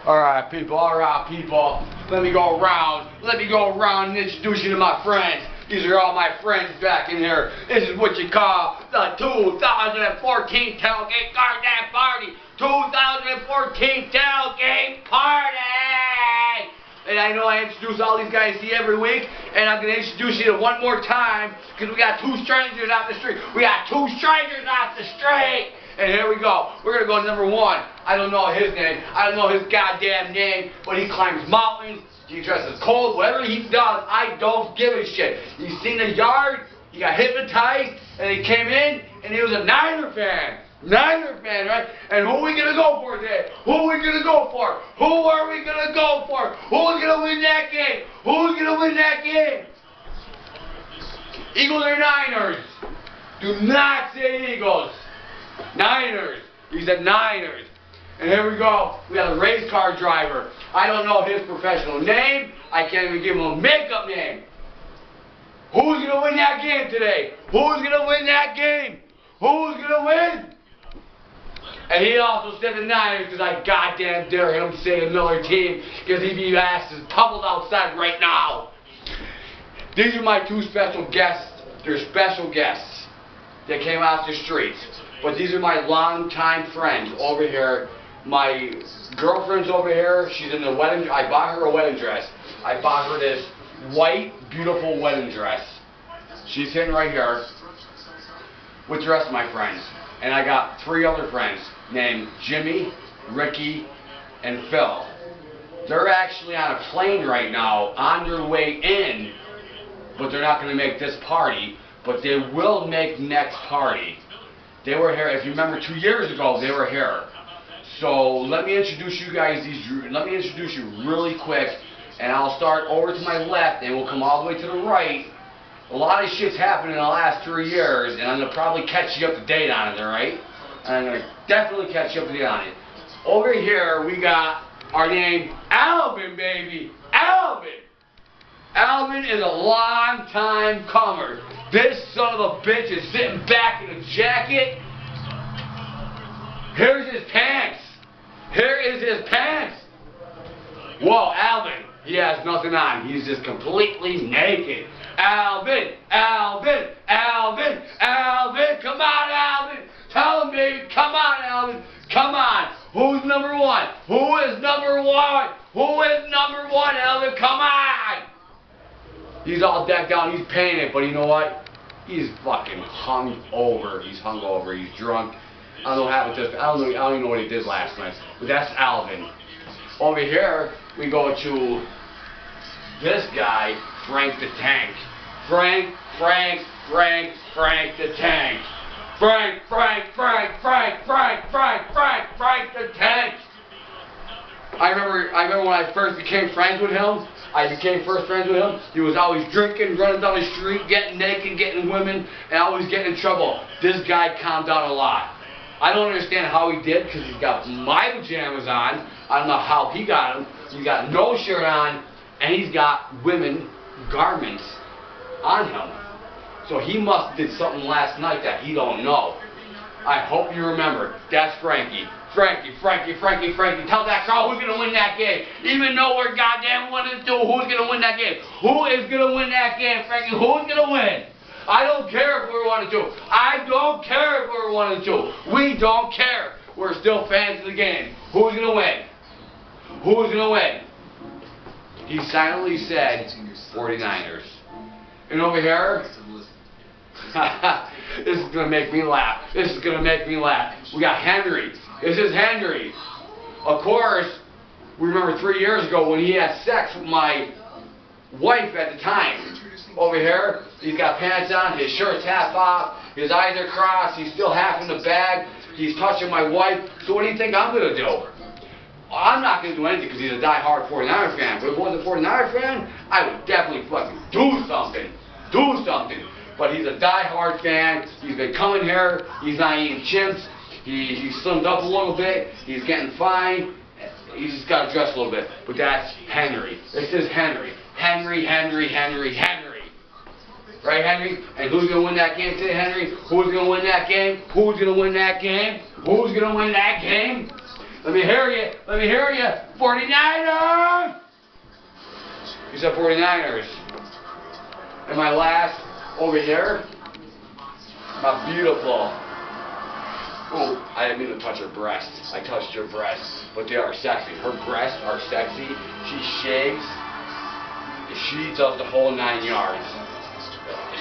Alright people, let me go around and introduce you to my friends. These are all my friends back in here. This is what you call the 2014 tailgate goddamn party. 2014 tailgate party! And I know I introduce all these guys to you every week, and I'm going to introduce you to one more time, because we got two strangers off the street. And here we go. We're going to go to number one. I don't know his name. I don't know his goddamn name, but he climbs mountains. He dresses cold. Whatever he does, I don't give a shit. He's seen the yard. He got hypnotized, and he came in, and he was a Niner fan. Niner fan, right? And who are we going to go for today? Who are we going to go for? Who are we going to go for? Who's going to win that game? Who's going to win that game? Eagles or Niners? Do not say Eagles. Niners. He said Niners. And here we go. We got a race car driver. I don't know his professional name. I can't even give him a makeup name. Who's going to win that game today? Who's going to win that game? Who's going to win? And he also said the Niners because I goddamn dare him to say another team because he'd be ass is tumbled outside right now. These are my two special guests. They're special guests that came out the streets. But these are my longtime friends over here. My girlfriend's over here. She's in the wedding. I bought her a wedding dress. I bought her this white, beautiful wedding dress. She's sitting right here with the rest of my friends. And I got three other friends named Jimmy, Ricky, and Phil. They're actually on a plane right now on their way in, but they're not going to make this party, but they will make next party. They were here, if you remember 2 years ago, they were here. So let me introduce you guys, let me introduce you really quick, and I'll start over to my left, and we'll come all the way to the right. A lot of shit's happened in the last 3 years, and I'm going to probably catch you up to date on it, alright? And I'm going to definitely catch you up to date on it. Over here, we got our name, Alvin, baby. Alvin! Alvin is a long time comer. This son of a bitch is sitting back in a jacket. Here's his pants. Here is his pants. Whoa, Alvin. He has nothing on. He's just completely naked. Alvin, Alvin, Alvin, Alvin. Come on, Alvin. Tell him, baby. Come on, Alvin. Come on. Who's number one? Who is number one? Who is number one, Alvin? Come on. He's all decked out. He's painted, but you know what? He's fucking hung over. He's hung over. He's drunk. I don't know what happened to this. I don't even know what he did last night. But that's Alvin. Over here, we go to this guy, Frank the Tank. Frank the Tank. Frank the Tank. I remember when I first became friends with him. He was always drinking, running down the street, getting naked, getting women, and always getting in trouble. This guy calmed down a lot. I don't understand how he did, because he's got my pajamas on. I don't know how he got them. He's got no shirt on, and he's got women garments on him. So he must have did something last night that he don't know. I hope you remember. That's Frankie. Frankie. Tell that girl who's going to win that game. Even though we're goddamn 1-2, who's going to win that game? Who is going to win that game, Frankie? Who's going to win? I don't care if we're 1-2. I don't care if we're 1-2. We don't care. We're still fans of the game. Who's going to win? Who's going to win? He silently said 49ers. And over here, this is going to make me laugh. We got Henry. This is Henry. Of course, we remember 3 years ago when he had sex with my wife at the time. Over here, he's got pants on, his shirt's half off, his eyes are crossed, he's still half in the bag, he's touching my wife. So what do you think I'm going to do? I'm not going to do anything because he's a die-hard 49er fan. But if I was a 49er fan, I would definitely fucking do something. But he's a die-hard fan. He's been coming here. He's not eating chimps. He slimmed up a little bit. He's getting fine. He's just got to dress a little bit. But that's Henry. This is Henry. Henry. Right, Henry? And who's going to win that game today, Henry? Who's going to win that game? Let me hear you. Let me hear you. 49ers! You said 49ers. And my last over here, my beautiful. Oh, I didn't mean to touch her breasts. I touched her breasts, but they are sexy. Her breasts are sexy. She shaves. She does the whole 9 yards.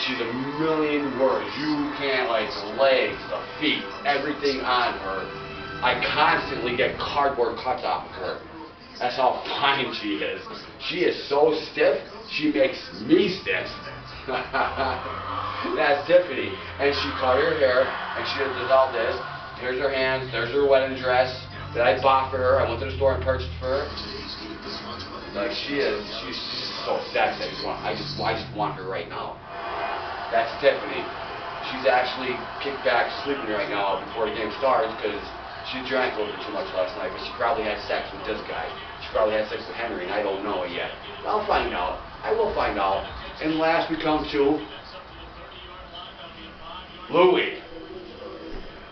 She's a million words. You can't, like, the legs, the feet, everything on her. I constantly get cardboard cuts off of her. That's how fine she is. She is so stiff, she makes me stiff. That's Tiffany. And she cut her hair, and she does all this. Here's her hands, there's her wedding dress that I bought for her. I went to the store and purchased for her. Like, she's so sexy. I just want her right now. That's Tiffany. She's actually kicked back sleeping right now before the game starts because she drank a little bit too much last night, but she probably had sex with this guy. She probably had sex with Henry, and I don't know it yet. I'll find out. I will find out. And last we come to Louie.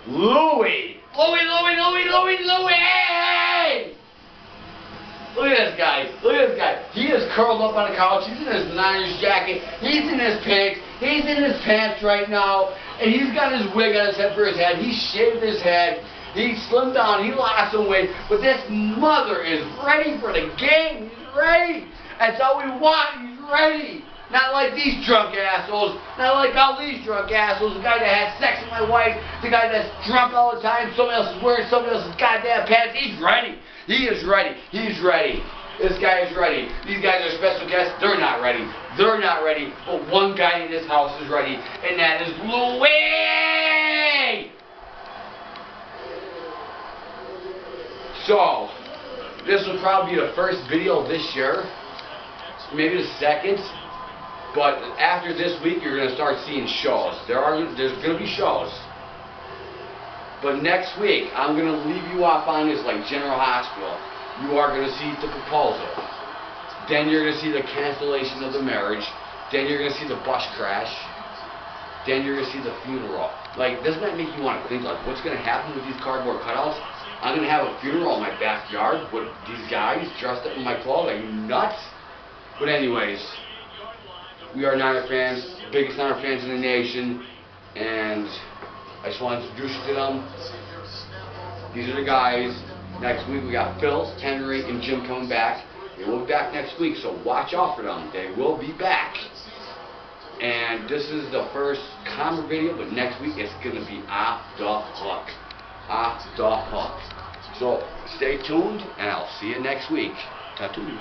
Louie! Look at this guy. Look at this guy. He is curled up on the couch. He's in his Niners jacket. He's in his pants. He's in his pants right now. And he's got his wig on his head for his head. He shaved his head. He slimmed down. He lost some weight. But this mother is ready for the game. He's ready. That's all we want. He's ready. Not like these drunk assholes. Not like all these drunk assholes. The guy that has sex with my wife. The guy that's drunk all the time. Somebody else is wearing somebody else's goddamn pants. He's ready. He is ready. He's ready. This guy is ready. These guys are special guests. They're not ready. They're not ready. But one guy in this house is ready. And that is Louie! So, this will probably be the first video this year. Maybe the second. But after this week, you're going to start seeing shows. There's going to be shows. But next week, I'm going to leave you off on this like General Hospital. You are going to see the proposal. Then you're going to see the cancellation of the marriage. Then you're going to see the bus crash. Then you're going to see the funeral. Like, doesn't that make you want to think, like, what's going to happen with these cardboard cutouts? I'm going to have a funeral in my backyard with these guys dressed up in my clothes. Are you nuts? But anyways, we are Niner fans, biggest Niner fans in the nation, and I just want to introduce you to them. These are the guys. Next week we got Phil, Henry, and Jim coming back. They will be back next week, so watch out for them. They will be back. And this is the first common video, but next week it's going to be off the hook. Off the hook. So stay tuned, and I'll see you next week. Ta-toon.